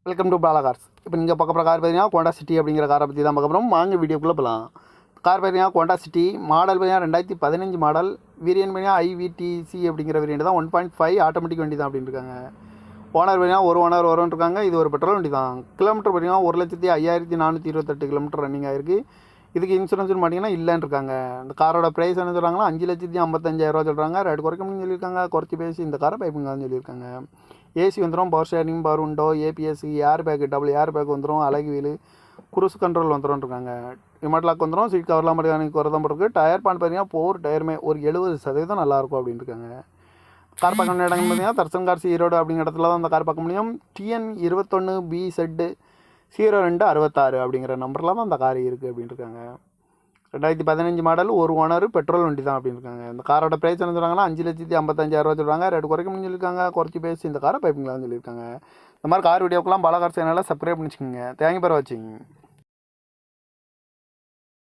Welcome to Bala cars. இப்போ நீங்கள் பார்க்க போகிற கார் பார்த்தீங்கன்னா ஹோண்டா சிட்டி அப்படிங்கிற காரை பற்றி தான் பார்க்க போகிறோம். வாங்க வீடியோக்குள்ளே போகலாம். கார் பார்த்தீங்கன்னா ஹோண்டா சிட்டி மாடல் பார்த்தீங்கன்னா 2015 மாடல். வேரியன்ட் பார்த்தீங்கன்னா IVTC அப்படிங்கிற வேரியன்ட் தான். 1.5 ஆட்டோமேட்டிக் வண்டி தான் அப்படின்னு இருக்காங்க. ஓனர் பார்த்தீங்கன்னா ஒரு ஓனர் வரும்னு இருக்காங்க. இது ஒரு பெட்ரோல் வண்டி தான். கிலோமீட்டர் பார்த்தீங்கன்னா 1,05,428 கிலோமீட்டர் ரன்னிங் ஆயிருக்கு. இதுக்கு இன்சூரன்ஸ்னு பார்த்தீங்கன்னா இல்லைன்னு இருக்காங்க. இந்த காரோட ப்ரைஸ் என்ன சொல்கிறாங்கன்னா 5,55,000 சொல்கிறாங்க. ரேட் குறைக்கணும்னு சொல்லியிருக்காங்க. குறைச்சி பேசி இந்த காரை பைப்புங்கன்னு சொல்லியிருக்காங்க. ஏசி வந்துடும், power steering, power window, APS, air bag, double air bag வந்துடும், அழகு வீல், குரூஸ் கண்ட்ரோல் வந்துடும் இருக்காங்க. ரிமோட் லாக் வந்துடும், சீட் கவர்லாம் மட்டும் குறைதான் போட்டுருக்கு. டயர் பான் பார்த்தீங்கன்னா போர் டயருமே ஒரு 70% நல்லாயிருக்கும் அப்படின்னு இருக்காங்க. கார் பார்க்க வேண்டிய இடங்கள் பார்த்தீங்கன்னா தர்சன் கார்ஸ் ஈரோடு அப்படிங்கிற இடத்துல தான் அந்த கார் பார்க்க முடியும். TN 21BZ 0266 அப்படிங்கிற நம்பரில் தான் அந்த கார் இருக்குது அப்படின்னு இருக்காங்க. 2015 மாடல், ஒரு ஓனர், பெட்ரோல் வண்டி தான் அப்படின்னு இருக்காங்க. இந்த காரோட ப்ரைஸ் என்ன சொல்கிறாங்கன்னா 5,55,000 சொல்கிறாங்க. ரேட் குறைக்கணும்னு சொல்லியிருக்காங்க. குறைச்சி பேசி இந்த காரை பைப்பிங்களான்னு சொல்லியிருக்காங்க. இந்த மாதிரி கார் வீடியோக்கெல்லாம் பாலா கார் சேனலில் சப்ஸ்கிரைப் பண்ணிச்சுக்கோங்க. தேங்க்யூ ஃபார் வாட்சிங்.